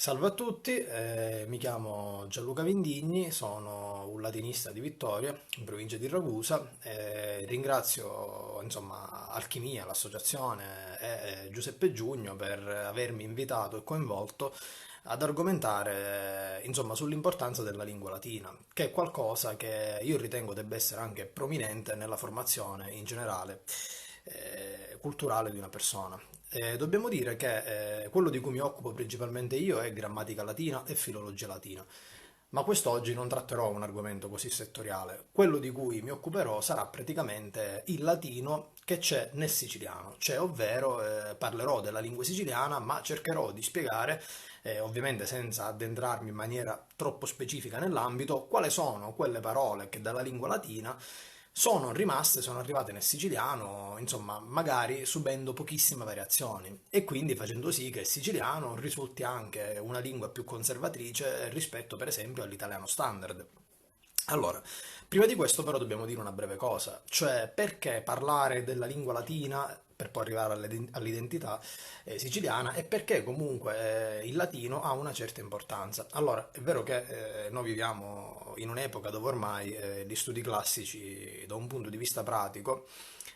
Salve a tutti, mi chiamo Gianluca Vindigni, sono un latinista di Vittoria, in provincia di Ragusa, e ringrazio insomma Alchimia, l'associazione e Giuseppe Giugno per avermi invitato e coinvolto ad argomentare insomma sull'importanza della lingua latina, che è qualcosa che io ritengo debba essere anche prominente nella formazione in generale culturale di una persona. Dobbiamo dire che quello di cui mi occupo principalmente io è grammatica latina e filologia latina, ma quest'oggi non tratterò un argomento così settoriale. Quello di cui mi occuperò sarà praticamente il latino che c'è nel siciliano, cioè ovvero parlerò della lingua siciliana, ma cercherò di spiegare, ovviamente senza addentrarmi in maniera troppo specifica nell'ambito, quali sono quelle parole che dalla lingua latina sono arrivate nel siciliano, insomma, magari subendo pochissime variazioni e quindi facendo sì che il siciliano risulti anche una lingua più conservatrice rispetto, per esempio, all'italiano standard. Allora, prima di questo però dobbiamo dire una breve cosa, cioè perché parlare della lingua latina per poi arrivare all'identità siciliana e perché comunque il latino ha una certa importanza. Allora, è vero che noi viviamo in un'epoca dove ormai gli studi classici da un punto di vista pratico,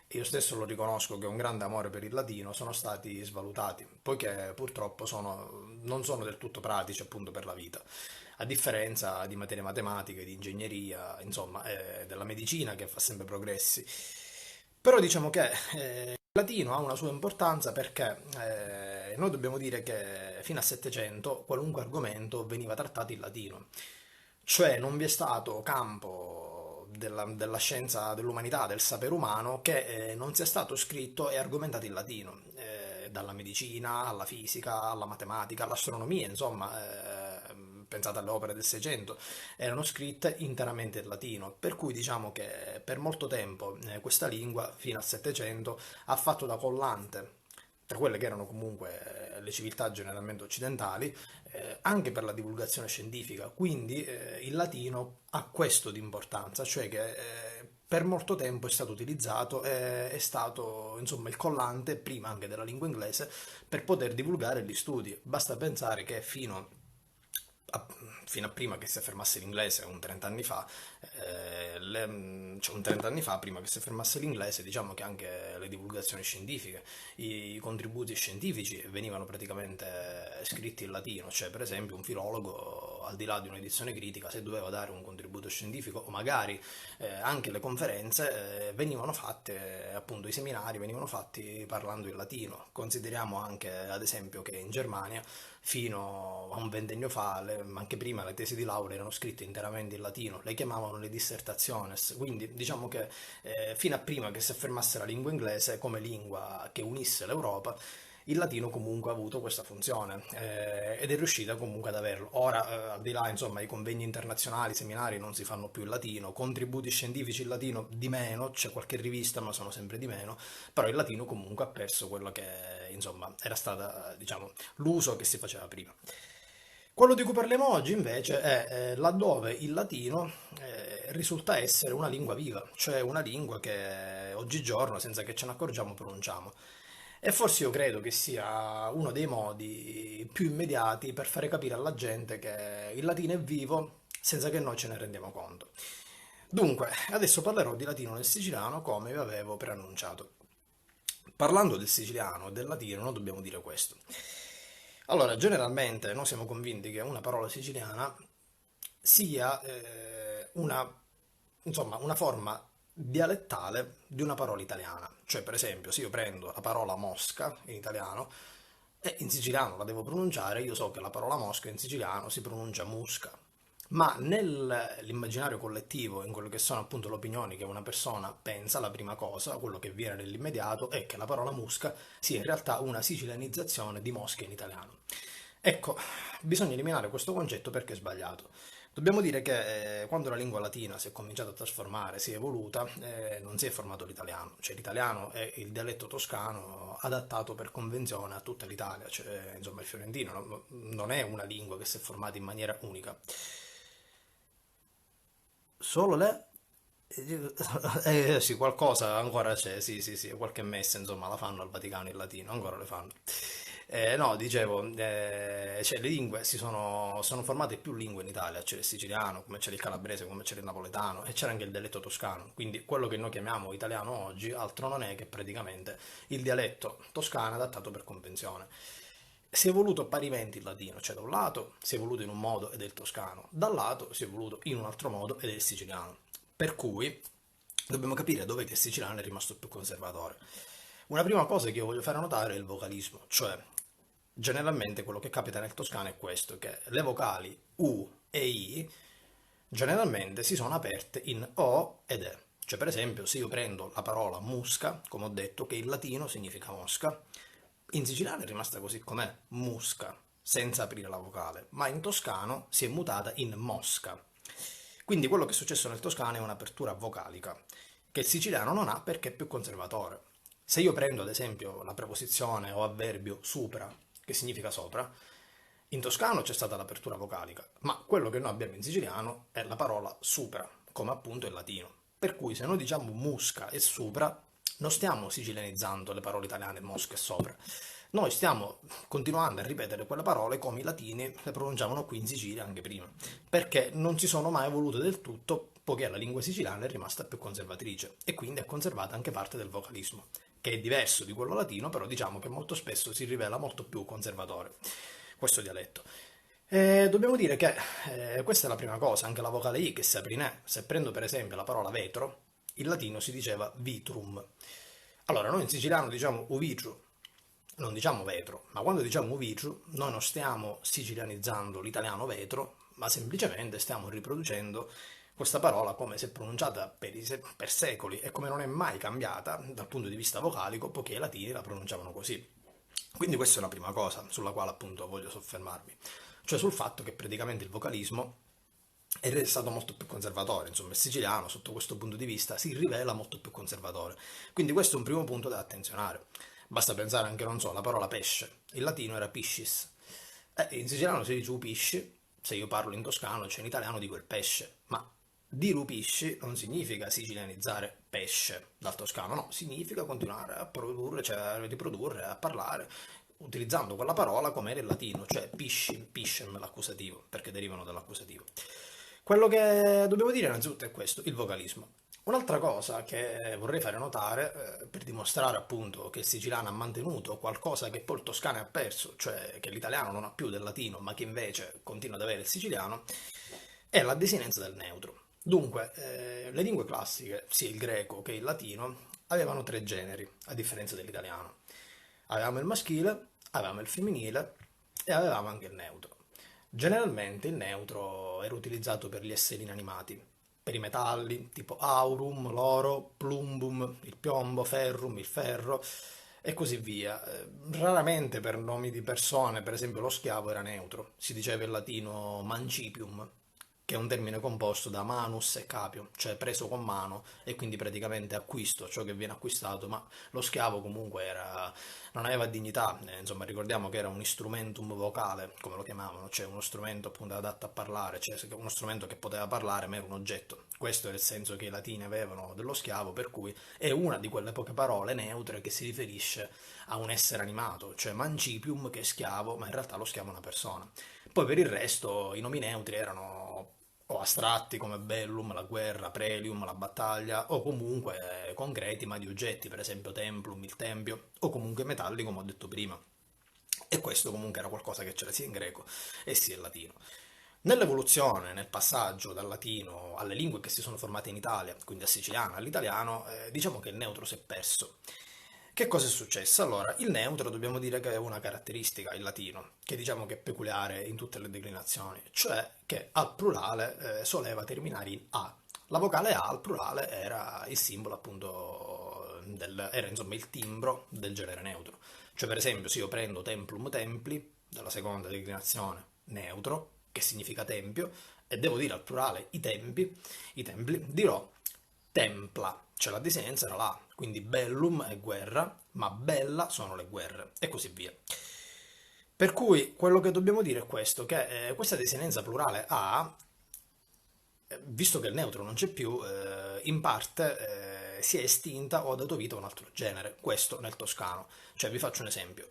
io stesso lo riconosco che ho un grande amore per il latino, sono stati svalutati, poiché purtroppo non sono del tutto pratici appunto per la vita a differenza di materie matematiche, di ingegneria, insomma, della medicina che fa sempre progressi. Però diciamo che il latino ha una sua importanza perché noi dobbiamo dire che fino al Settecento qualunque argomento veniva trattato in latino, cioè non vi è stato campo della scienza dell'umanità, del sapere umano, che non sia stato scritto e argomentato in latino, dalla medicina alla fisica, alla matematica, all'astronomia, insomma, pensate alle opere del Seicento, erano scritte interamente in latino, per cui diciamo che per molto tempo questa lingua, fino al Settecento, ha fatto da collante tra quelle che erano comunque le civiltà generalmente occidentali, anche per la divulgazione scientifica. Quindi il latino ha questo di importanza, cioè che per molto tempo è stato utilizzato, è stato insomma il collante, prima anche della lingua inglese, per poter divulgare gli studi. Basta pensare che a, fino a prima che si affermasse l'inglese, un 30 anni fa, cioè un 30 anni fa, prima che si affermasse l'inglese, diciamo che anche le divulgazioni scientifiche, i contributi scientifici venivano praticamente scritti in latino, cioè per esempio un filologo, al di là di un'edizione critica, se doveva dare un contributo scientifico o magari anche le conferenze venivano fatte, appunto i seminari venivano fatti parlando in latino. Consideriamo anche ad esempio che in Germania fino a un ventennio fa, anche prima le tesi di laurea erano scritte interamente in latino, le chiamavano le dissertationes, quindi diciamo che fino a prima che si affermasse la lingua inglese come lingua che unisse l'Europa, il latino comunque ha avuto questa funzione ed è riuscita comunque ad averlo. Ora, al di là, insomma, i convegni internazionali, i seminari non si fanno più in latino, contributi scientifici in latino di meno, c'è qualche rivista, ma sono sempre di meno, però il latino comunque ha perso quello che, insomma, era stata, diciamo, l'uso che si faceva prima. Quello di cui parliamo oggi invece è laddove il latino risulta essere una lingua viva, cioè una lingua che oggigiorno, senza che ce ne accorgiamo, pronunciamo. E forse io credo che sia uno dei modi più immediati per fare capire alla gente che il latino è vivo senza che noi ce ne rendiamo conto. Dunque, adesso parlerò di latino nel siciliano come vi avevo preannunciato. Parlando del siciliano e del latino, non dobbiamo dire questo. Allora, generalmente noi siamo convinti che una parola siciliana sia insomma, una forma dialettale di una parola italiana. Cioè, per esempio, se io prendo la parola mosca in italiano e in siciliano la devo pronunciare, io so che la parola mosca in siciliano si pronuncia musca. Ma nell'immaginario collettivo, in quello che sono appunto le opinioni che una persona pensa, la prima cosa, quello che viene nell'immediato, è che la parola musca sia in realtà una sicilianizzazione di mosca in italiano. Ecco, bisogna eliminare questo concetto perché è sbagliato. Dobbiamo dire che quando la lingua latina si è cominciata a trasformare, si è evoluta, non si è formato l'italiano, cioè l'italiano è il dialetto toscano adattato per convenzione a tutta l'Italia, cioè insomma il fiorentino non è una lingua che si è formata in maniera unica. Solo le... sì, qualcosa ancora c'è, sì, sì, sì, qualche messa insomma la fanno al Vaticano in latino, ancora le fanno. No, dicevo, cioè le lingue sono formate più lingue in Italia, c'è il siciliano, come c'è il calabrese, come c'è il napoletano e c'era anche il dialetto toscano, quindi quello che noi chiamiamo italiano oggi altro non è che praticamente il dialetto toscano adattato per convenzione. Si è evoluto parimenti il latino, cioè da un lato si è evoluto in un modo ed è il toscano, dal lato si è evoluto in un altro modo ed è il siciliano. Per cui dobbiamo capire dove il siciliano è rimasto più conservatore. Una prima cosa che io voglio fare notare è il vocalismo, cioè generalmente quello che capita nel toscano è questo, che le vocali U e I generalmente si sono aperte in O ed E. Cioè per esempio se io prendo la parola musca, come ho detto, che in latino significa mosca, in siciliano è rimasta così com'è, musca, senza aprire la vocale, ma in toscano si è mutata in mosca. Quindi quello che è successo nel toscano è un'apertura vocalica, che il siciliano non ha perché è più conservatore. Se io prendo ad esempio la preposizione o avverbio supra, che significa sopra, in toscano c'è stata l'apertura vocalica, ma quello che noi abbiamo in siciliano è la parola supra, come appunto in latino. Per cui se noi diciamo musca e supra, non stiamo sicilianizzando le parole italiane mosca e sopra. Noi stiamo continuando a ripetere quelle parole come i latini le pronunciavano qui in Sicilia anche prima, perché non si sono mai evolute del tutto, poiché la lingua siciliana è rimasta più conservatrice e quindi ha conservato anche parte del vocalismo, che è diverso di quello latino, però diciamo che molto spesso si rivela molto più conservatore questo dialetto. Dobbiamo dire che questa è la prima cosa, anche la vocale I che si apre in E. Se prendo per esempio la parola vetro, in latino si diceva vitrum. Allora, noi in siciliano diciamo uvitru, non diciamo vetro, ma quando diciamo uvitru noi non stiamo sicilianizzando l'italiano vetro, ma semplicemente stiamo riproducendo questa parola come se pronunciata per secoli e come non è mai cambiata dal punto di vista vocalico, poiché i latini la pronunciavano così. Quindi questa è una prima cosa sulla quale appunto voglio soffermarmi, cioè sul fatto che praticamente il vocalismo è stato molto più conservatore, insomma il siciliano sotto questo punto di vista si rivela molto più conservatore. Quindi questo è un primo punto da attenzionare. Basta pensare anche, non so, alla parola pesce. Il latino era piscis. In siciliano si dice upisci, se io parlo in toscano, cioè in italiano dico il pesce, ma dire upisci non significa sicilianizzare pesce dal toscano, no, significa continuare a produrre, cioè a riprodurre, a parlare utilizzando quella parola come era il latino, cioè pisci, piscem l'accusativo, perché derivano dall'accusativo. Quello che dobbiamo dire innanzitutto è questo, il vocalismo. Un'altra cosa che vorrei fare notare, per dimostrare appunto che il siciliano ha mantenuto qualcosa che poi il toscano ha perso, cioè che l'italiano non ha più del latino, ma che invece continua ad avere il siciliano, è la desinenza del neutro. Dunque, le lingue classiche, sia il greco che il latino, avevano tre generi, a differenza dell'italiano. Avevamo il maschile, avevamo il femminile e avevamo anche il neutro. Generalmente il neutro era utilizzato per gli esseri inanimati, per i metalli tipo aurum, l'oro, plumbum, il piombo, ferrum, il ferro e così via. Raramente per nomi di persone, per esempio lo schiavo era neutro, si diceva in latino mancipium, che è un termine composto da manus e capio, cioè preso con mano e quindi praticamente acquisto, ciò che viene acquistato, ma lo schiavo comunque non aveva dignità, insomma ricordiamo che era un instrumentum vocale, come lo chiamavano, cioè uno strumento appunto adatto a parlare, cioè uno strumento che poteva parlare ma era un oggetto. Questo era il senso che i latini avevano dello schiavo, per cui è una di quelle poche parole neutre che si riferisce a un essere animato, cioè mancipium che è schiavo, ma in realtà lo schiavo è una persona. Poi per il resto i nomi neutri erano o astratti come bellum, la guerra, prelium, la battaglia, o comunque concreti ma di oggetti, per esempio templum, il tempio, o comunque metalli come ho detto prima. E questo comunque era qualcosa che c'era sia in greco e sia in latino. Nell'evoluzione, nel passaggio dal latino alle lingue che si sono formate in Italia, quindi dal siciliano all'italiano, diciamo che il neutro si è perso. Che cosa è successo? Allora, il neutro dobbiamo dire che è una caratteristica in latino, che diciamo che è peculiare in tutte le declinazioni, cioè che al plurale soleva terminare in A. La vocale A al plurale era il simbolo appunto era insomma il timbro del genere neutro. Cioè per esempio se io prendo templum templi, dalla seconda declinazione neutro, che significa tempio, e devo dire al plurale i templi, dirò templa, cioè la desinenza era là, quindi bellum è guerra, ma bella sono le guerre, e così via. Per cui quello che dobbiamo dire è questo, che questa desinenza plurale A, visto che il neutro non c'è più, in parte si è estinta o ha dato vita a un altro genere, questo nel toscano. Cioè vi faccio un esempio.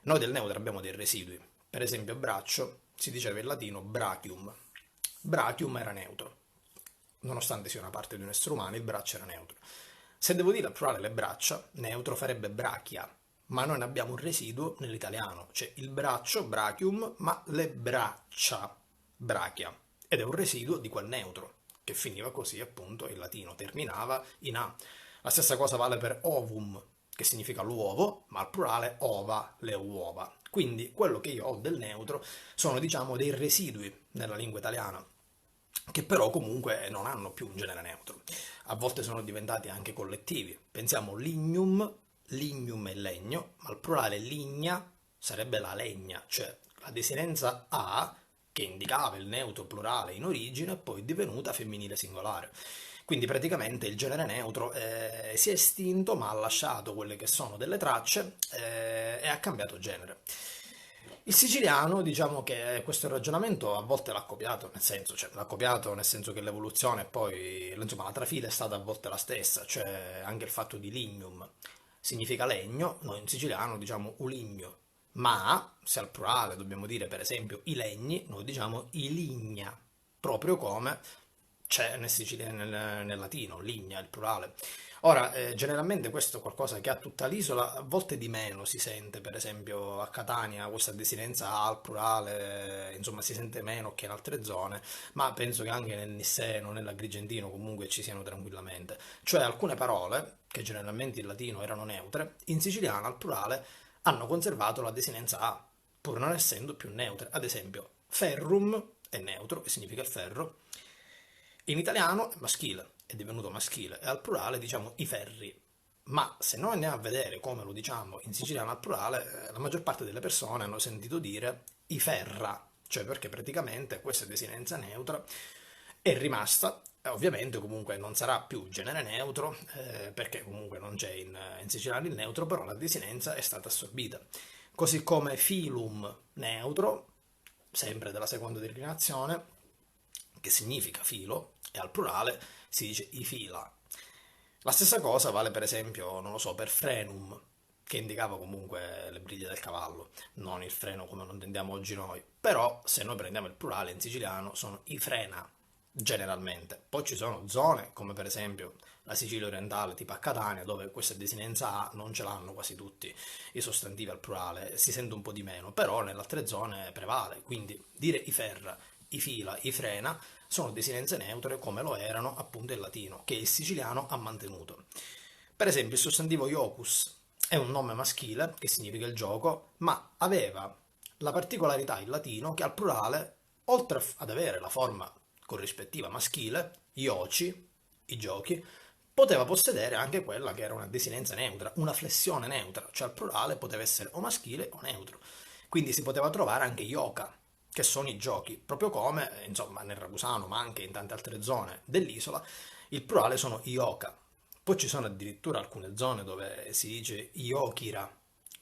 Noi del neutro abbiamo dei residui, per esempio braccio, si diceva in latino brachium. Brachium era neutro, nonostante sia una parte di un essere umano, il braccio era neutro. Se devo dire al plurale le braccia, neutro farebbe brachia, ma noi ne abbiamo un residuo nell'italiano, cioè il braccio, brachium, ma le braccia, brachia, ed è un residuo di quel neutro, che finiva così appunto in latino, terminava in A. La stessa cosa vale per ovum, che significa l'uovo, ma al plurale ova, le uova. Quindi quello che io ho del neutro sono, diciamo, dei residui nella lingua italiana, che però comunque non hanno più un genere neutro. A volte sono diventati anche collettivi. Pensiamo lignum, lignum è legno, ma al plurale ligna sarebbe la legna, cioè la desinenza a, che indicava il neutro plurale in origine, è poi divenuta femminile singolare. Quindi praticamente il genere neutro si è estinto, ma ha lasciato quelle che sono delle tracce e ha cambiato genere. Il siciliano, diciamo che questo ragionamento a volte l'ha copiato, nel senso, cioè, l'ha copiato nel senso che l'evoluzione poi, insomma, la trafila è stata a volte la stessa, cioè anche il fatto di lignum significa legno, noi in siciliano diciamo uligno, ma se al plurale dobbiamo dire per esempio i legni, noi diciamo i ligna, proprio come c'è nel latino, ligna, il plurale. Ora, generalmente questo è qualcosa che ha tutta l'isola, a volte di meno si sente, per esempio a Catania questa desinenza al plurale, insomma si sente meno che in altre zone, ma penso che anche nel Nisseno, nell'Agrigentino comunque ci siano tranquillamente. Cioè alcune parole, che generalmente in latino erano neutre, in siciliano al plurale hanno conservato la desinenza a, pur non essendo più neutre. Ad esempio, ferrum è neutro, che significa il ferro, in italiano è maschile, è divenuto maschile, e al plurale diciamo i ferri. Ma se noi andiamo a vedere come lo diciamo in siciliano al plurale, la maggior parte delle persone hanno sentito dire i ferra, cioè perché praticamente questa desinenza neutra è rimasta, ovviamente comunque non sarà più genere neutro, perché comunque non c'è in siciliano il neutro, però la desinenza è stata assorbita. Così come filum neutro, sempre della seconda declinazione, che significa filo, e al plurale si dice i fila. La stessa cosa vale per esempio, non lo so, per frenum, che indicava comunque le briglie del cavallo, non il freno come lo intendiamo oggi noi. Però se noi prendiamo il plurale in siciliano sono i frena, generalmente. Poi ci sono zone, come per esempio la Sicilia orientale, tipo a Catania, dove questa desinenza A non ce l'hanno quasi tutti i sostantivi al plurale, si sente un po' di meno, però nelle altre zone prevale, quindi dire i ferra, i fila, i frena sono desinenze neutre come lo erano appunto il latino, che il siciliano ha mantenuto. Per esempio il sostantivo iocus è un nome maschile, che significa il gioco, ma aveva la particolarità in latino che al plurale, oltre ad avere la forma corrispettiva maschile, ioci, i giochi, poteva possedere anche quella che era una desinenza neutra, una flessione neutra, cioè al plurale poteva essere o maschile o neutro. Quindi si poteva trovare anche ioca, che sono i giochi, proprio come, insomma, nel Ragusano, ma anche in tante altre zone dell'isola, il plurale sono ioca. Poi ci sono addirittura alcune zone dove si dice iokira,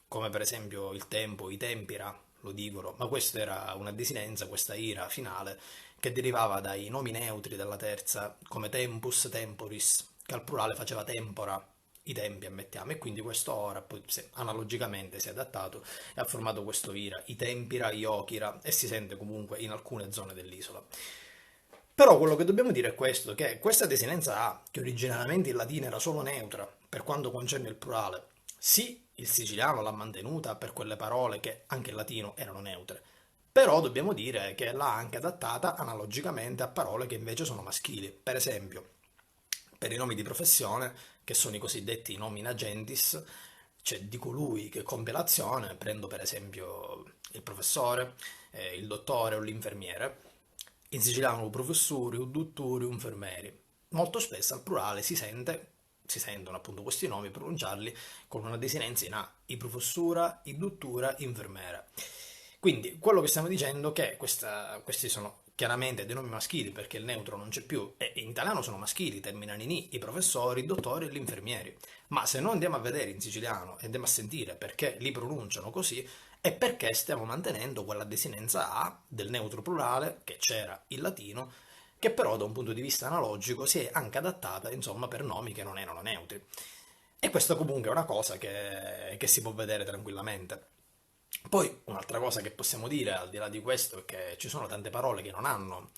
come per esempio il tempo, i tempira, lo dicono, ma questa era una desinenza, questa ira finale, che derivava dai nomi neutri della terza, come tempus, temporis, che al plurale faceva tempora, i tempi ammettiamo, e quindi questo ora poi analogicamente si è adattato e ha formato questo ira, i tempira, iokira, e si sente comunque in alcune zone dell'isola. Però quello che dobbiamo dire è questo, che questa desinenza A, che originariamente in latino era solo neutra, per quanto concerne il plurale, sì, il siciliano l'ha mantenuta per quelle parole che anche in latino erano neutre, però dobbiamo dire che l'ha anche adattata analogicamente a parole che invece sono maschili. Per esempio, per i nomi di professione, che sono i cosiddetti nomina gentis, cioè di colui che compie l'azione, prendo per esempio il professore, il dottore o l'infermiere, in siciliano professori, dottori, infermieri. Molto spesso al plurale si sentono appunto questi nomi pronunciarli con una desinenza in A, i professura, i dottura, infermiera. Quindi quello che stiamo dicendo è che questi sono chiaramente dei nomi maschili perché il neutro non c'è più e in italiano sono maschili, terminano in i, i professori, i dottori e gli infermieri. Ma se noi andiamo a vedere in siciliano e andiamo a sentire perché li pronunciano così, è perché stiamo mantenendo quella desinenza A del neutro plurale che c'era in latino, che però da un punto di vista analogico si è anche adattata, insomma, per nomi che non erano neutri. E questo comunque è una cosa che si può vedere tranquillamente. Poi un'altra cosa che possiamo dire al di là di questo è che ci sono tante parole che non hanno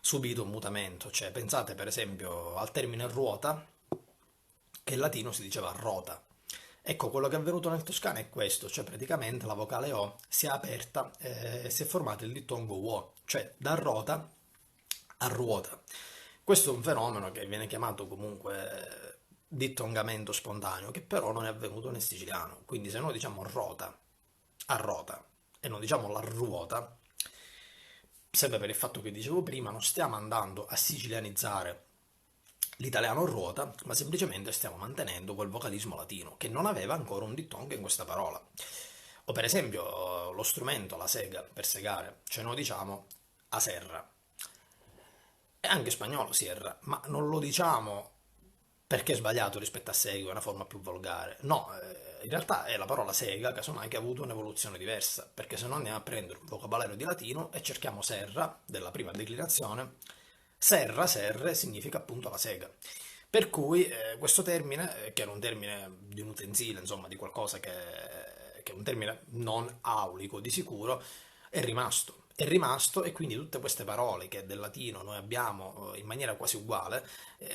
subito un mutamento, cioè pensate per esempio al termine ruota, che in latino si diceva rota. Ecco, quello che è avvenuto nel toscano è questo, cioè praticamente la vocale O si è aperta e si è formato il dittongo uo, cioè da rota a ruota. Questo è un fenomeno che viene chiamato comunque dittongamento spontaneo, che però non è avvenuto nel siciliano. Quindi se noi diciamo rota a rota e non diciamo la ruota, sempre per il fatto che dicevo prima, non stiamo andando a sicilianizzare l'italiano ruota, ma semplicemente stiamo mantenendo quel vocalismo latino che non aveva ancora un dittongo in questa parola. O per esempio lo strumento, la sega, per segare, cioè noi diciamo a serra. E anche spagnolo sierra, ma non lo diciamo perché è sbagliato rispetto a sega, è una forma più volgare. No, in realtà è la parola sega, casomai che ha avuto un'evoluzione diversa, perché se no andiamo a prendere un vocabolario di latino e cerchiamo serra, della prima declinazione, serra, serre, significa appunto la sega. Per cui questo termine, che era un termine di un utensile, insomma, di qualcosa che è un termine non aulico di sicuro, è rimasto. È rimasto e quindi tutte queste parole che del latino noi abbiamo in maniera quasi uguale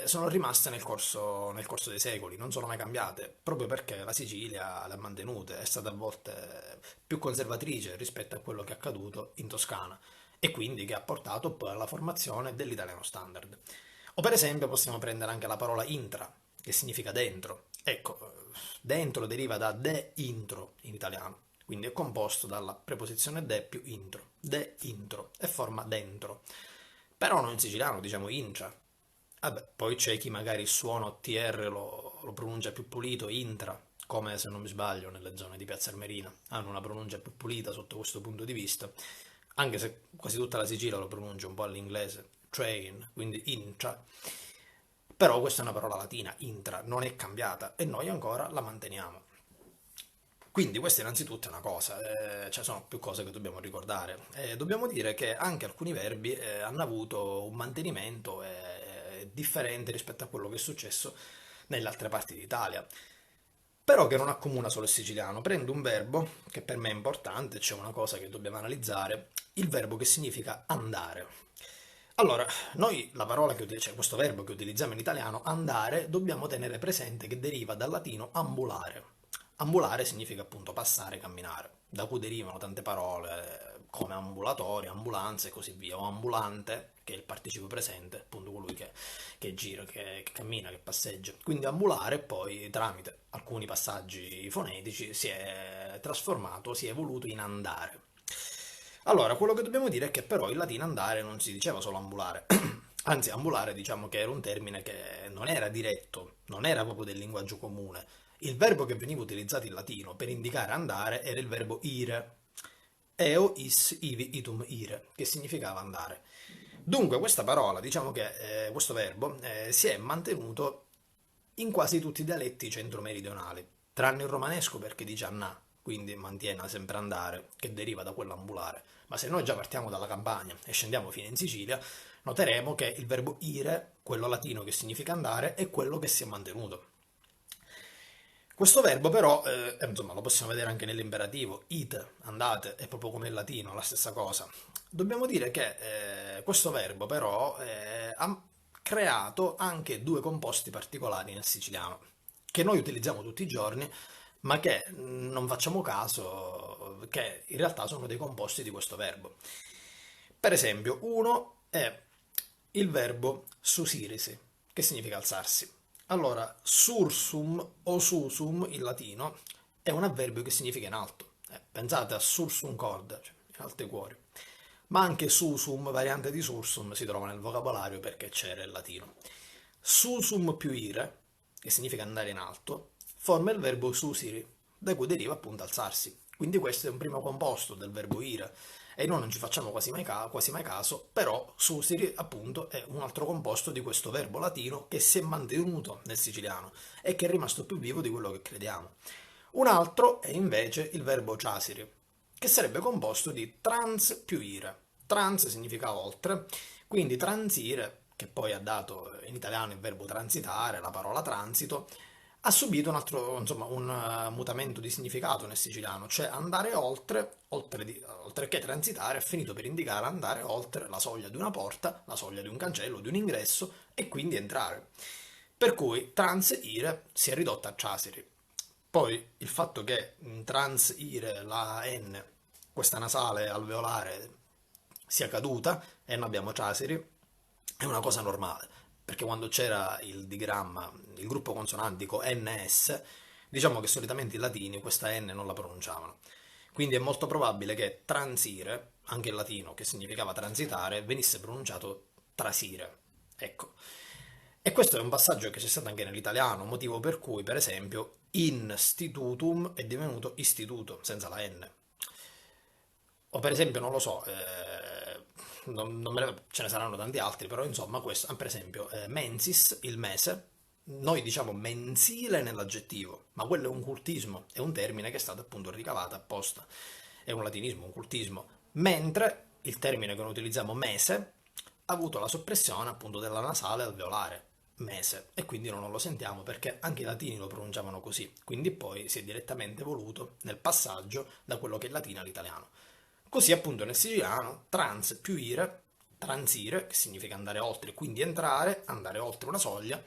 sono rimaste nel corso dei secoli, non sono mai cambiate, proprio perché la Sicilia le ha mantenute, è stata a volte più conservatrice rispetto a quello che è accaduto in Toscana e quindi che ha portato poi alla formazione dell'italiano standard. O per esempio possiamo prendere anche la parola intra, che significa dentro. Ecco, dentro deriva da de intro in italiano, quindi è composto dalla preposizione de più intro, de intro, e forma dentro. Però noi in siciliano diciamo intra. Vabbè, poi c'è chi magari il suono TR lo pronuncia più pulito, intra, come se non mi sbaglio nelle zone di Piazza Armerina, hanno una pronuncia più pulita sotto questo punto di vista, anche se quasi tutta la Sicilia lo pronuncia un po' all'inglese, train, quindi intra. Però questa è una parola latina, intra, non è cambiata e noi ancora la manteniamo. Quindi questa innanzitutto è una cosa, ci sono più cose che dobbiamo ricordare. Dobbiamo dire che anche alcuni verbi hanno avuto un mantenimento differente rispetto a quello che è successo nelle altre parti d'Italia, però che non accomuna solo il siciliano. Prendo un verbo che per me è importante, c'è una cosa che dobbiamo analizzare, il verbo che significa andare. Allora, noi la parola cioè questo verbo che utilizziamo in italiano, andare, dobbiamo tenere presente che deriva dal latino ambulare. Ambulare significa appunto passare, camminare, da cui derivano tante parole come ambulatorio, ambulanza e così via, o ambulante, che è il participio presente, appunto colui che gira, che cammina, che passeggia. Quindi ambulare poi tramite alcuni passaggi fonetici si è trasformato, si è evoluto in andare. Allora, quello che dobbiamo dire è che però in latino andare non si diceva solo ambulare, anzi ambulare diciamo che era un termine che non era diretto, non era proprio del linguaggio comune. Il verbo che veniva utilizzato in latino per indicare andare era il verbo ire, eo is ivi itum ire, che significava andare. Dunque questa parola, diciamo che questo verbo si è mantenuto in quasi tutti i dialetti centro-meridionali, tranne il romanesco perché dice annà, quindi mantiene sempre andare, che deriva da quello ambulare. Ma se noi già partiamo dalla Campania e scendiamo fino in Sicilia, noteremo che il verbo ire, quello latino che significa andare, è quello che si è mantenuto. Questo verbo però, insomma, lo possiamo vedere anche nell'imperativo, ite, andate, è proprio come il latino, la stessa cosa. Dobbiamo dire che questo verbo però ha creato anche due composti particolari nel siciliano, che noi utilizziamo tutti i giorni, ma che non facciamo caso, che in realtà sono dei composti di questo verbo. Per esempio, uno è il verbo susirisi, che significa alzarsi. Allora, sursum o susum in latino è un avverbio che significa in alto. Pensate a sursum corda, cioè in alto i cuori. Ma anche susum, variante di sursum, si trova nel vocabolario perché c'era il latino. Susum più ire, che significa andare in alto, forma il verbo susiri, da cui deriva appunto alzarsi. Quindi questo è un primo composto del verbo ire e noi non ci facciamo quasi mai caso, però susiri appunto è un altro composto di questo verbo latino che si è mantenuto nel siciliano e che è rimasto più vivo di quello che crediamo. Un altro è invece il verbo ciasiri, che sarebbe composto di trans più ire. Trans significa oltre, quindi transire, che poi ha dato in italiano il verbo transitare, la parola transito, ha subito un altro, insomma, un mutamento di significato nel siciliano, cioè andare oltre, oltre che transitare, è finito per indicare andare oltre la soglia di una porta, la soglia di un cancello, di un ingresso e quindi entrare. Per cui transire si è ridotta a trasiri. Poi il fatto che transire la N, questa nasale alveolare, sia caduta e noi abbiamo trasiri, è una cosa normale, perché quando c'era il digramma, il gruppo consonantico NS, diciamo che solitamente i latini questa N non la pronunciavano. Quindi è molto probabile che transire, anche in latino, che significava transitare, venisse pronunciato trasire. Ecco. E questo è un passaggio che c'è stato anche nell'italiano, motivo per cui, per esempio, institutum è divenuto istituto, senza la N. O per esempio, non lo so, ce ne saranno tanti altri, però insomma, questo, per esempio, mensis, il mese, noi diciamo mensile nell'aggettivo, ma quello è un cultismo, è un termine che è stato appunto ricavato apposta, è un latinismo, un cultismo, mentre il termine che noi utilizziamo mese ha avuto la soppressione appunto della nasale alveolare, mese, e quindi non lo sentiamo perché anche i latini lo pronunciavano così, quindi poi si è direttamente evoluto nel passaggio da quello che è il latino all'italiano. Così appunto nel siciliano trans più ire, transire, che significa andare oltre, quindi entrare, andare oltre una soglia,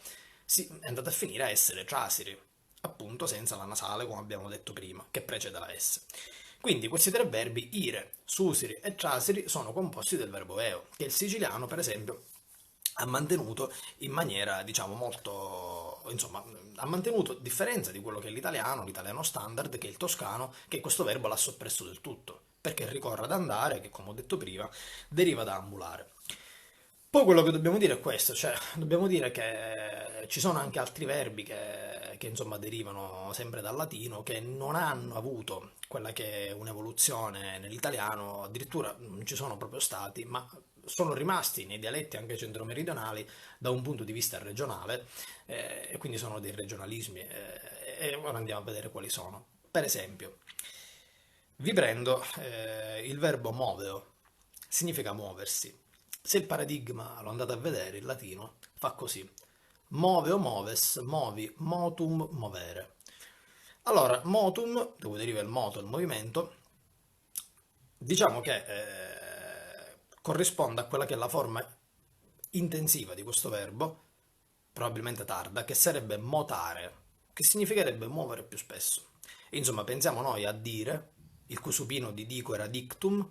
è andato a finire a essere trasiri, appunto senza la nasale come abbiamo detto prima, che precede la S. Quindi questi tre verbi, ire, susiri e trasiri, sono composti del verbo eo, che il siciliano per esempio ha mantenuto in maniera, diciamo, molto, insomma, ha mantenuto differenza di quello che è l'italiano standard, che è il toscano, che questo verbo l'ha soppresso del tutto, perché ricorre ad andare, che come ho detto prima, deriva da ambulare. Poi quello che dobbiamo dire è questo, cioè dobbiamo dire che ci sono anche altri verbi che, insomma derivano sempre dal latino, che non hanno avuto quella che è un'evoluzione nell'italiano, addirittura non ci sono proprio stati, ma sono rimasti nei dialetti anche centro-meridionali da un punto di vista regionale, e quindi sono dei regionalismi, e ora andiamo a vedere quali sono. Per esempio, vi prendo il verbo moveo, significa muoversi. Se il paradigma lo andate a vedere, il latino fa così: moveo moves, movi, motum, movere. Allora, motum, da cui deriva il moto, il movimento, diciamo che corrisponde a quella che è la forma intensiva di questo verbo, probabilmente tarda, che sarebbe motare, che significherebbe muovere più spesso. Insomma, pensiamo noi a dire, il cui supino di dico era dictum,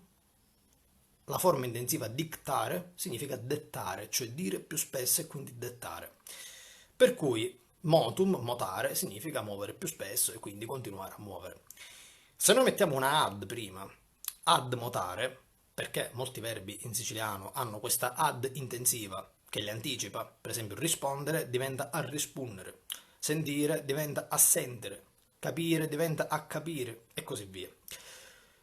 la forma intensiva dictare significa dettare, cioè dire più spesso e quindi dettare. Per cui motum, motare, significa muovere più spesso e quindi continuare a muovere. Se noi mettiamo una ad prima, ad motare, perché molti verbi in siciliano hanno questa ad intensiva che li anticipa, per esempio rispondere diventa a rispondere, sentire diventa a sentire, capire diventa a capire e così via.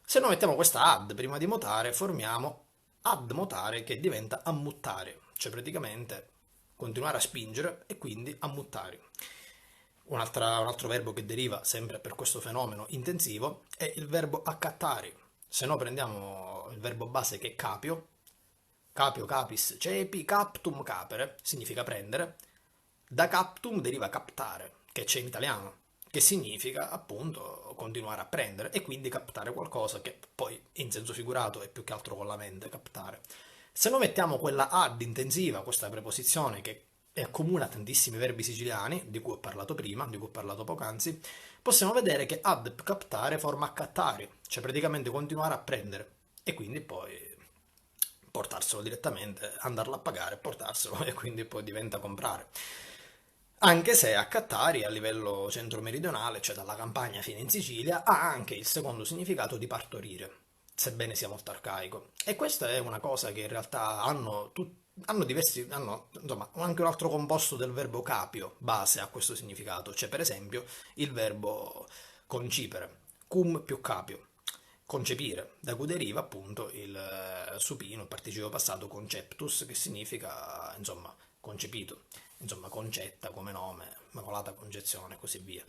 Se noi mettiamo questa ad prima di motare, formiamo ad motare che diventa ammuttare, cioè praticamente continuare a spingere e quindi ammuttare. Un altro verbo che deriva sempre per questo fenomeno intensivo è il verbo accattare. Se no prendiamo il verbo base che è capio, capio, capis, cepi, captum, capere, significa prendere. Da captum deriva captare, che c'è in italiano, che significa appunto continuare a prendere e quindi captare qualcosa che poi in senso figurato è più che altro con la mente, captare. Se noi mettiamo quella ad intensiva, questa preposizione che è accomuna a tantissimi verbi siciliani, di cui ho parlato prima, di cui ho parlato poc'anzi, possiamo vedere che ad più captare forma accattare, cioè praticamente continuare a prendere e quindi poi portarselo direttamente, andarlo a pagare, portarselo e quindi poi diventa comprare. Anche se a Cattari, a livello centro-meridionale, cioè dalla Campania fino in Sicilia, ha anche il secondo significato di partorire, sebbene sia molto arcaico. E questa è una cosa che in realtà hanno diversi, hanno insomma anche un altro composto del verbo capio, base a questo significato, cioè per esempio il verbo concipere, cum più capio, concepire, da cui deriva appunto il supino, il participio passato conceptus, che significa insomma concepito. insomma concetta come nome, macolata concezione e così via.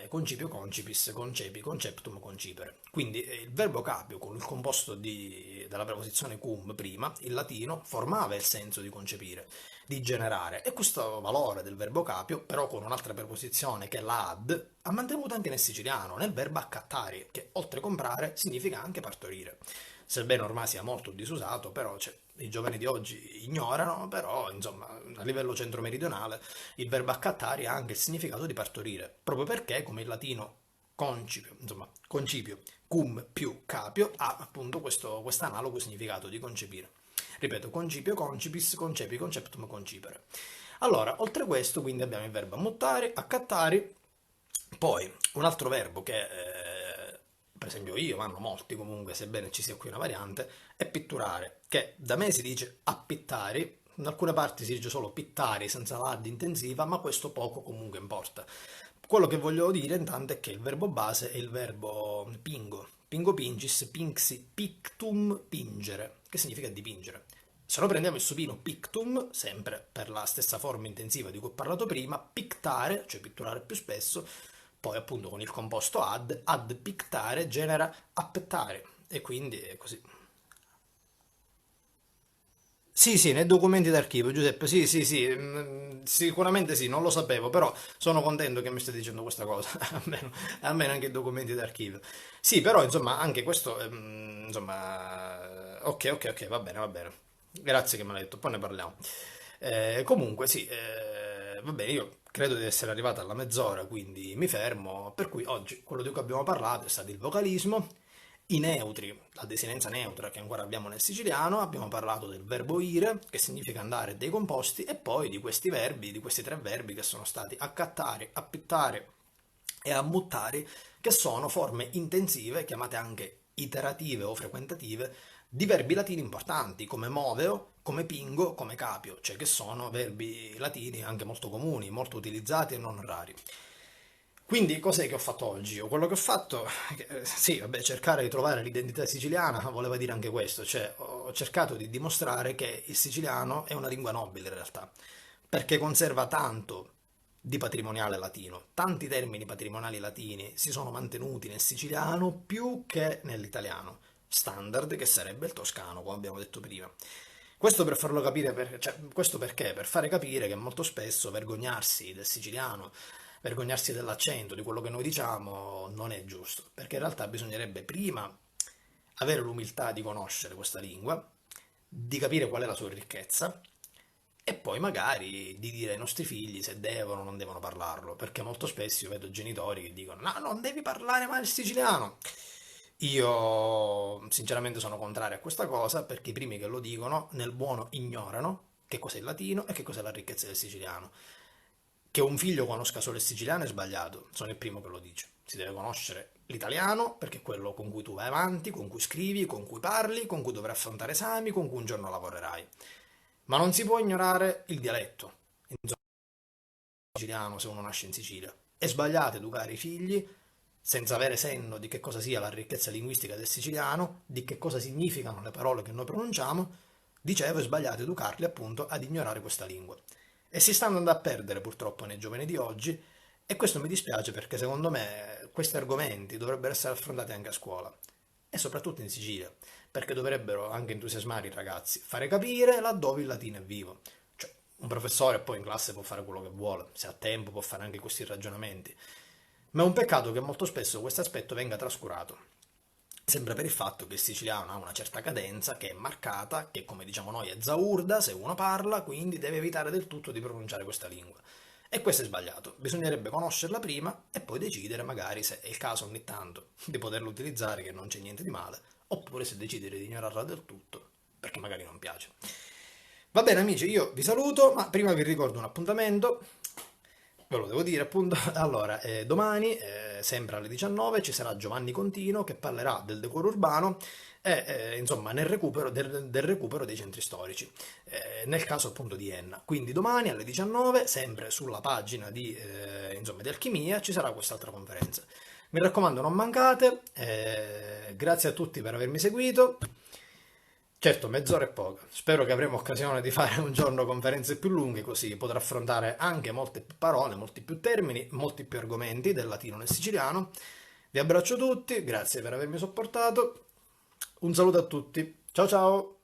Concipio, concipis, concepi, conceptum, concipere. Quindi il verbo capio con il composto della preposizione cum prima, in latino, formava il senso di concepire, di generare, e questo valore del verbo capio, però con un'altra preposizione che è la ad, ha mantenuto anche nel siciliano, nel verbo accattare, che oltre comprare significa anche partorire. Sebbene ormai sia molto disusato, però i giovani di oggi ignorano, però insomma a livello centro-meridionale il verbo accattare ha anche il significato di partorire, proprio perché come il latino concipio, insomma concipio, cum più capio, ha appunto questo analogo significato di concepire. Ripeto, concipio, concipis, concepi, conceptum, concipere. Allora, oltre questo, quindi abbiamo il verbo ammuttare, accattare, poi un altro verbo che, per esempio io, ma hanno molti comunque, sebbene ci sia qui una variante, è pitturare, che da me si dice appittari, in alcune parti si dice solo pittari senza la ad intensiva, ma questo poco comunque importa. Quello che voglio dire intanto è che il verbo base è il verbo pingo, pingo pingis, pinxi, pictum, pingere, che significa dipingere. Se noi prendiamo il supino pictum, sempre per la stessa forma intensiva di cui ho parlato prima, pictare, cioè pitturare più spesso, poi appunto con il composto ad pictare genera appetare, e quindi è così. Sì, sì, nei documenti d'archivio, Giuseppe, sì, sì, sì, sicuramente sì, non lo sapevo, però sono contento che mi stai dicendo questa cosa, almeno anche i documenti d'archivio. Sì, però insomma anche questo, insomma, ok, ok, ok, va bene, grazie che me l'hai detto, poi ne parliamo. Comunque sì, va bene, io credo di essere arrivato alla mezz'ora, quindi mi fermo, per cui oggi quello di cui abbiamo parlato è stato il vocalismo, i neutri, la desinenza neutra che ancora abbiamo nel siciliano, abbiamo parlato del verbo ire, che significa andare, dei composti, e poi di questi verbi, di questi tre verbi che sono stati accattare, appittare e ammuttare, che sono forme intensive, chiamate anche iterative o frequentative, di verbi latini importanti, come moveo, come pingo, come capio, cioè che sono verbi latini anche molto comuni, molto utilizzati e non rari. Quindi cos'è che ho fatto oggi? Io quello che ho fatto, sì, vabbè, cercare di trovare l'identità siciliana voleva dire anche questo, cioè ho cercato di dimostrare che il siciliano è una lingua nobile in realtà, perché conserva tanto di patrimoniale latino, tanti termini patrimoniali latini si sono mantenuti nel siciliano più che nell'italiano standard, che sarebbe il toscano, come abbiamo detto prima. Questo per farlo capire, cioè, questo perché? Per fare capire che molto spesso vergognarsi del siciliano, vergognarsi dell'accento, di quello che noi diciamo, non è giusto, perché in realtà bisognerebbe prima avere l'umiltà di conoscere questa lingua, di capire qual è la sua ricchezza e poi magari di dire ai nostri figli se devono o non devono parlarlo, perché molto spesso io vedo genitori che dicono no, non devi parlare mai il siciliano. Io sinceramente sono contrario a questa cosa perché i primi che lo dicono nel buono ignorano che cos'è il latino e che cos'è la ricchezza del siciliano. Che un figlio conosca solo il siciliano è sbagliato, sono il primo che lo dice. Si deve conoscere l'italiano perché è quello con cui tu vai avanti, con cui scrivi, con cui parli, con cui dovrai affrontare esami, con cui un giorno lavorerai. Ma non si può ignorare il dialetto. Insomma, il siciliano se uno nasce in Sicilia. È sbagliato educare i figli senza avere senno di che cosa sia la ricchezza linguistica del siciliano, di che cosa significano le parole che noi pronunciamo. Dicevo, è sbagliato educarli appunto ad ignorare questa lingua. E si sta andando a perdere purtroppo nei giovani di oggi, e questo mi dispiace perché secondo me questi argomenti dovrebbero essere affrontati anche a scuola e soprattutto in Sicilia, perché dovrebbero anche entusiasmare i ragazzi, fare capire laddove il latino è vivo. Cioè, un professore poi in classe può fare quello che vuole, se ha tempo può fare anche questi ragionamenti, ma è un peccato che molto spesso questo aspetto venga trascurato, sempre per il fatto che il siciliano ha una certa cadenza che è marcata, che come diciamo noi è zaurda se uno parla, quindi deve evitare del tutto di pronunciare questa lingua. E questo è sbagliato, bisognerebbe conoscerla prima e poi decidere magari se è il caso ogni tanto di poterla utilizzare, che non c'è niente di male, oppure se decidere di ignorarla del tutto, perché magari non piace. Va bene amici, io vi saluto, ma prima vi ricordo un appuntamento, ve lo devo dire appunto. Allora, domani, sempre alle 19, ci sarà Giovanni Contino che parlerà del decoro urbano e insomma del recupero dei centri storici, nel caso appunto di Enna. Quindi domani alle 19, sempre sulla pagina insomma, di Alchimia, ci sarà quest'altra conferenza. Mi raccomando, non mancate, grazie a tutti per avermi seguito. Certo, mezz'ora è poca. Spero che avremo occasione di fare un giorno conferenze più lunghe, così potrà affrontare anche molte più parole, molti più termini, molti più argomenti del latino e del siciliano. Vi abbraccio tutti, grazie per avermi sopportato. Un saluto a tutti. Ciao ciao!